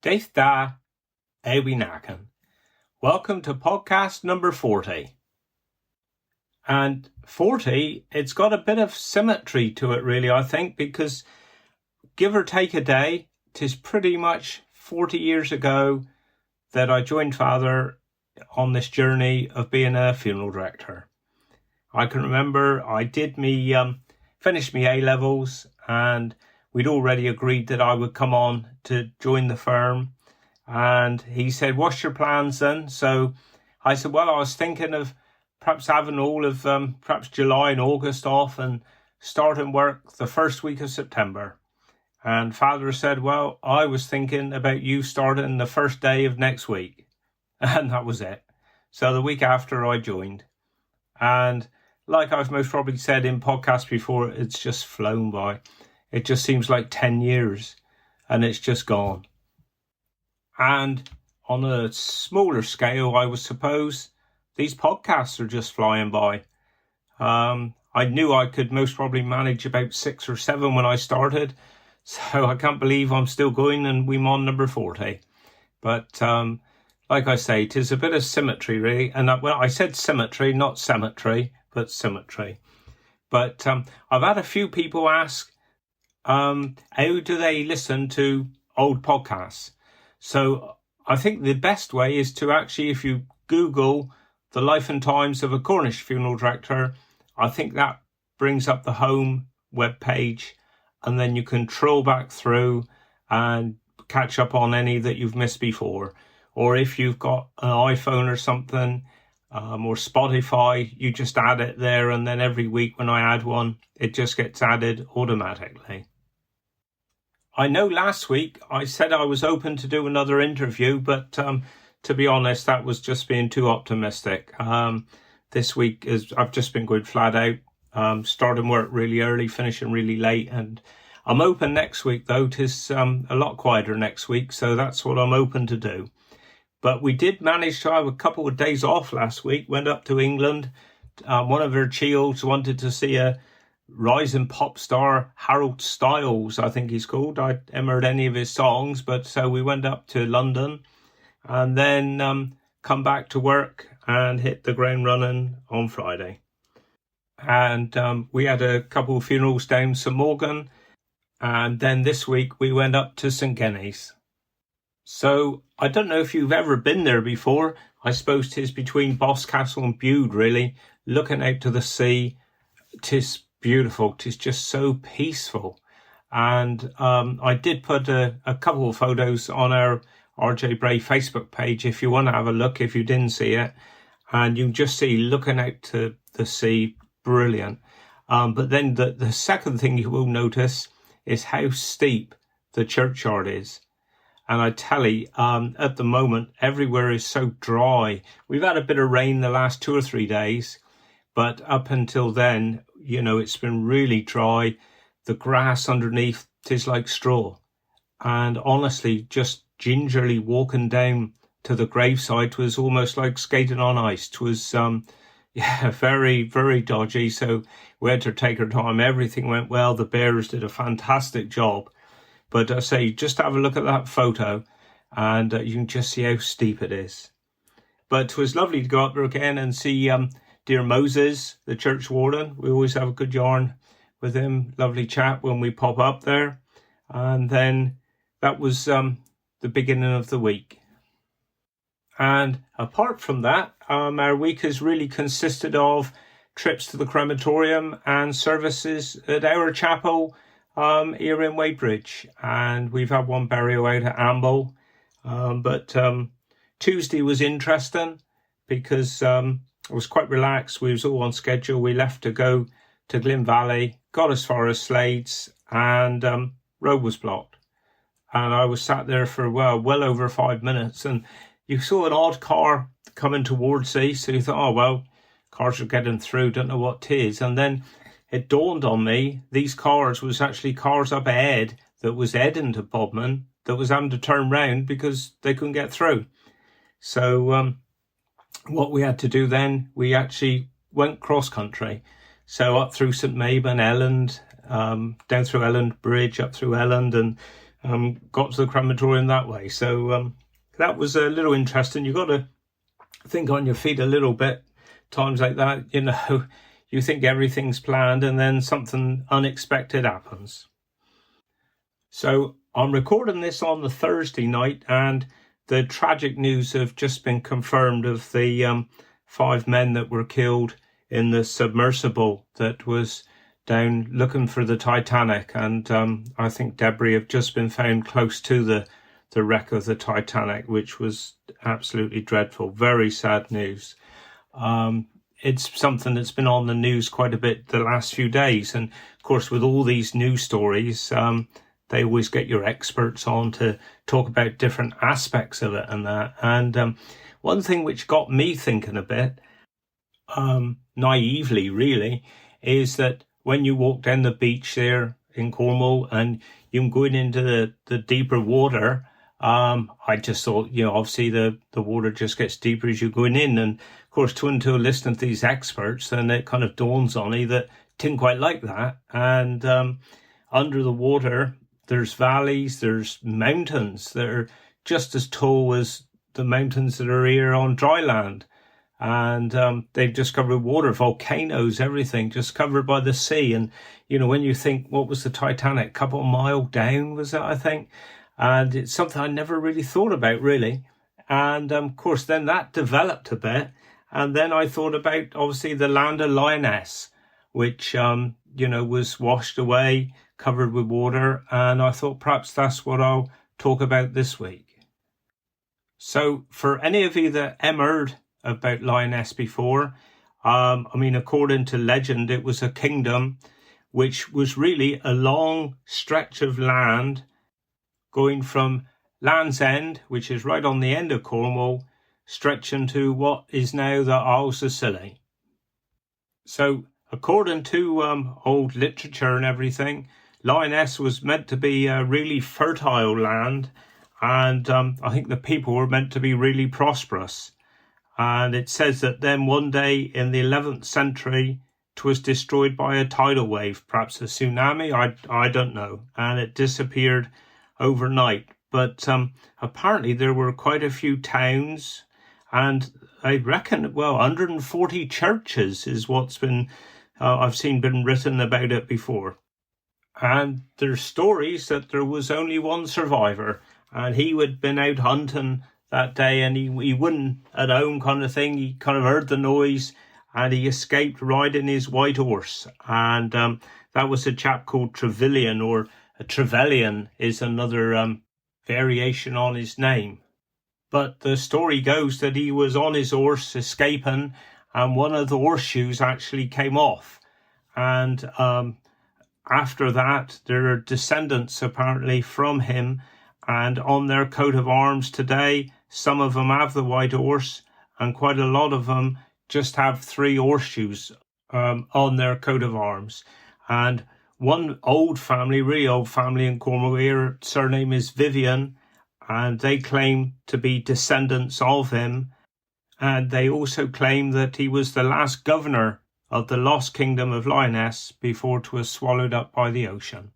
Daith da, ewi nakan. Welcome to podcast number 40. And 40, it's got a bit of symmetry to it really, I think, because give or take a day, 'tis pretty much 40 years ago that I joined Father on this journey of being a funeral director. I can remember I did finished me A-levels, and we'd already agreed that I would come on to join the firm. And he said, what's your plans then? So I said, well, I was thinking of perhaps having all of perhaps July and August off and starting work the first week of September. And Father said, well, I was thinking about you starting the first day of next week. And that was it. So the week after I joined. And like I've most probably said in podcasts before, it's just flown by. It just seems like 10 years and it's just gone. And on a smaller scale, I would suppose, these podcasts are just flying by. I knew I could most probably manage about 6 or 7 when I started. So I can't believe I'm still going and we're on number 40. But like I say, it is a bit of symmetry, really. And I said symmetry, not cemetery, but symmetry. But I've had a few people ask, how do they listen to old podcasts? So I think the best way is to actually, if you Google the life and times of a Cornish funeral director, I think that brings up the home web page, and then you can troll back through and catch up on any that you've missed before. Or if you've got an iPhone or something, or Spotify, you just add it there, and then every week when I add one, it just gets added automatically. I know last week I said I was open to do another interview, but to be honest, that was just being too optimistic. This week I've just been going flat out, starting work really early, finishing really late, and I'm open next week though. 'Tis a lot quieter next week, so that's what I'm open to do. But we did manage to have a couple of days off last week, went up to England. One of her children wanted to see a rising pop star, Harold Styles, I think he's called. I haven't heard any of his songs, but so we went up to London and then come back to work and hit the ground running on Friday. And we had a couple of funerals down St Morgan, and then this week we went up to St Genny's. So I don't know if you've ever been there before. I suppose 'tis between Boscastle and Bude, really, looking out to the sea. 'Tis beautiful. 'Tis just so peaceful. And I did put a couple of photos on our RJ Bray Facebook page if you want to have a look, if you didn't see it. And you can just see looking out to the sea, brilliant. But then the second thing you will notice is how steep the churchyard is. And I tell you, at the moment, everywhere is so dry. We've had a bit of rain the last 2 or 3 days, but up until then, you know, it's been really dry. The grass underneath is like straw. And honestly, just gingerly walking down to the gravesite was almost like skating on ice. It was, very, very dodgy. So we had to take our time. Everything went well. The bearers did a fantastic job. But I say, just have a look at that photo and you can just see how steep it is. But it was lovely to go up there again and see dear Moses, the church warden. We always have a good yarn with him. Lovely chat when we pop up there. And then that was the beginning of the week. And apart from that, our week has really consisted of trips to the crematorium and services at our chapel here in Weybridge, and we've had one burial out at Amble. But Tuesday was interesting because it was quite relaxed. We was all on schedule. We left to go to Glyn Valley, got as far as Slades, and road was blocked. And I was sat there for well over 5 minutes, and you saw an odd car coming towards you, so you thought, oh well, cars are getting through, don't know what it is. And then it dawned on me, these cars was actually cars up ahead that was heading to Bodmin that was having to turn round because they couldn't get through. So what we had to do then, we actually went cross country. So up through St Mabon, Elland, down through Elland Bridge, up through Elland, and got to the crematorium that way. So that was a little interesting. You've got to think on your feet a little bit. Times like that, you think everything's planned and then something unexpected happens. So I'm recording this on the Thursday night, and the tragic news have just been confirmed of the 5 men that were killed in the submersible that was down looking for the Titanic. And I think debris have just been found close to the wreck of the Titanic, which was absolutely dreadful. Very sad news. It's something that's been on the news quite a bit the last few days. And of course, with all these news stories, they always get your experts on to talk about different aspects of it and that. And one thing which got me thinking a bit, naively really, is that when you walk down the beach there in Cornwall and you're going into the deeper water, I just thought, obviously the water just gets deeper as you're going in. And of course, to listening to these experts, then it kind of dawns on me that didn't quite like that. And under the water, there's valleys, there's mountains that are just as tall as the mountains that are here on dry land. And they've discovered water, volcanoes, everything just covered by the sea. And, when you think, what was the Titanic? A couple of miles down, was it, I think? And it's something I never really thought about, really. And, of course, then that developed a bit. And then I thought about, obviously, the land of Lyonesse, which, was washed away, covered with water. And I thought perhaps that's what I'll talk about this week. So for any of you that heard about Lyonesse before, according to legend, it was a kingdom which was really a long stretch of land going from Land's End, which is right on the end of Cornwall, stretching to what is now the Isles of Scilly. So according to old literature and everything, Lyonesse was meant to be a really fertile land, and I think the people were meant to be really prosperous. And it says that then one day in the 11th century, it was destroyed by a tidal wave, perhaps a tsunami, I don't know, and it disappeared overnight. But apparently there were quite a few towns, and I reckon, 140 churches is what's been, I've seen been written about it before. And there's stories that there was only one survivor, and he had been out hunting that day, and he wouldn't at home kind of thing. He kind of heard the noise, and he escaped riding his white horse. And that was a chap called Trevelyan, or a Trevelyan is another variation on his name. But the story goes that he was on his horse escaping, and one of the horseshoes actually came off. And after that, there are descendants apparently from him, and on their coat of arms today, some of them have the white horse, and quite a lot of them just have 3 horseshoes on their coat of arms. And one old family, really old family in Cornwall here, surname is Vivian, and they claim to be descendants of him. And they also claim that he was the last governor of the lost kingdom of Lyonesse before it was swallowed up by the ocean.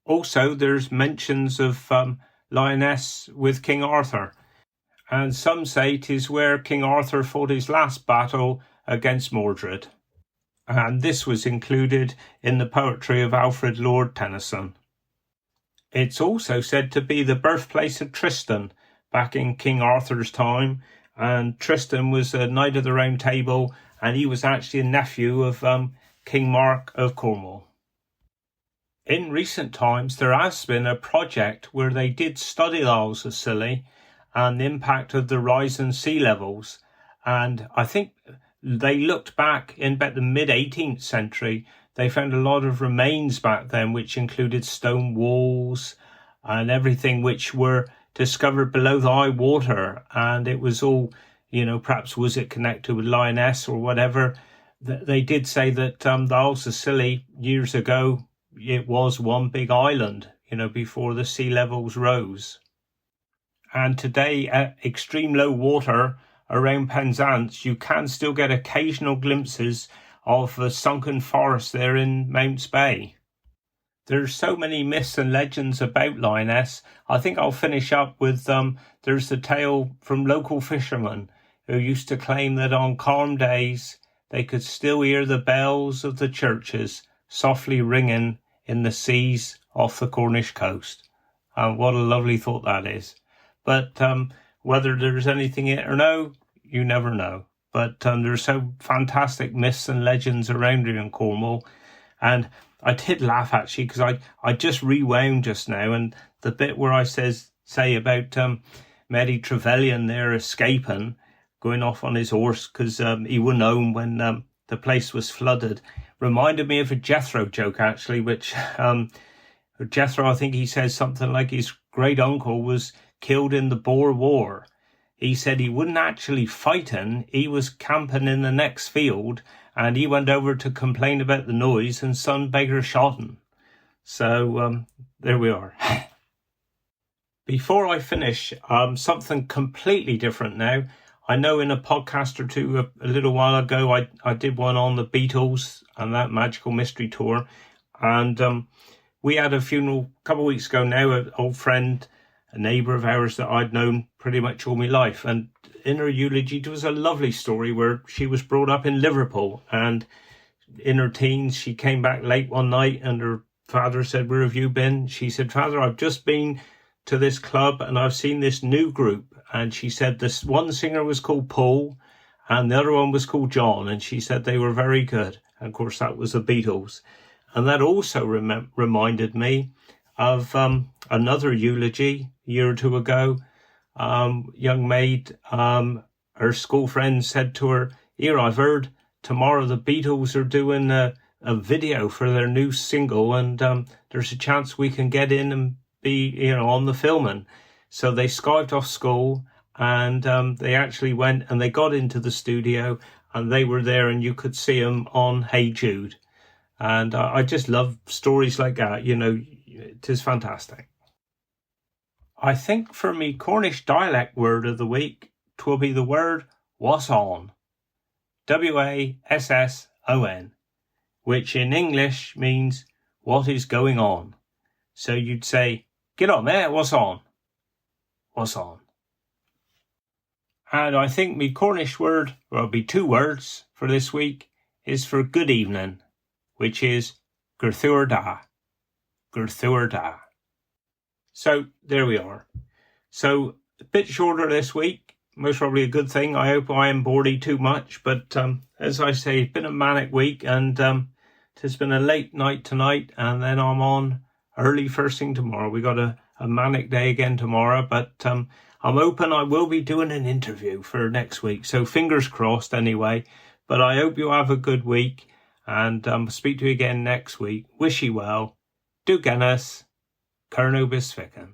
Also, there's mentions of Lyonesse with King Arthur, and some say 'tis where King Arthur fought his last battle against Mordred. And this was included in the poetry of Alfred Lord Tennyson. It's also said to be the birthplace of Tristan back in King Arthur's time, and Tristan was a knight of the Round Table, and he was actually a nephew of King Mark of Cornwall. In recent times, there has been a project where they did study the Isles of Scilly and the impact of the rising sea levels. And I think they looked back in about the mid-18th century. They found a lot of remains back then, which included stone walls and everything which were discovered below the high water. And it was all, perhaps was it connected with Lyonesse or whatever. They did say that the Isles of Scilly years ago, it was one big island, before the sea levels rose. And today, at extreme low water around Penzance, you can still get occasional glimpses of the sunken forest there in Mounts Bay. there's so many myths and legends about Lyonesse. I think I'll finish up with there's the tale from local fishermen who used to claim that on calm days they could still hear the bells of the churches softly ringing in the seas off the Cornish coast. What a lovely thought that is. But whether there's anything in it or no, you never know. But there's so fantastic myths and legends around here in Cornwall. And I did laugh actually because I just rewound just now, and the bit where I say about Mary Trevelyan there escaping, going off on his horse because he wouldn't own when the place was flooded, reminded me of a Jethro joke actually, which Jethro, I think he says something like his great uncle was killed in the Boer War. He said he wasn't actually fighting, he was camping in the next field, and he went over to complain about the noise, and some beggar shot him. So there we are. Before I finish, something completely different now. I know in a podcast or two a little while ago, I did one on the Beatles and that Magical Mystery Tour, and we had a funeral a couple of weeks ago now, an old friend, a neighbour of ours that I'd known pretty much all my life. And in her eulogy, it was a lovely story where she was brought up in Liverpool, and in her teens, she came back late one night and her father said, "Where have you been?" She said, "Father, I've just been to this club and I've seen this new group." And she said this one singer was called Paul and the other one was called John. And she said they were very good. And of course, that was the Beatles. And that also reminded me of another eulogy a year or two ago. Young maid, her school friend said to her, "Here, I've heard tomorrow the Beatles are doing a video for their new single, and there's a chance we can get in and be, on the filming." So they skived off school and they actually went and they got into the studio and they were there and you could see them on Hey Jude. And I just love stories like that, it is fantastic. I think for me Cornish dialect word of the week, 'twill be the word "wass on." WASSON, which in English means what is going on. So you'd say, "Get on, mate, what's on? What's on?" And I think my Cornish word, well, it'll be two words for this week, is for good evening, which is Gurthuar da. Gurthuar da. So there we are. So a bit shorter this week, most probably a good thing. I hope I am bored too much, but as I say, it's been a manic week, and it's been a late night tonight, and then I'm on early first thing tomorrow. We got a manic day again tomorrow, but I'm hoping I will be doing an interview for next week. So fingers crossed anyway. But I hope you have a good week, and speak to you again next week. Wish you well. Do Guinness. Curno bis ficken.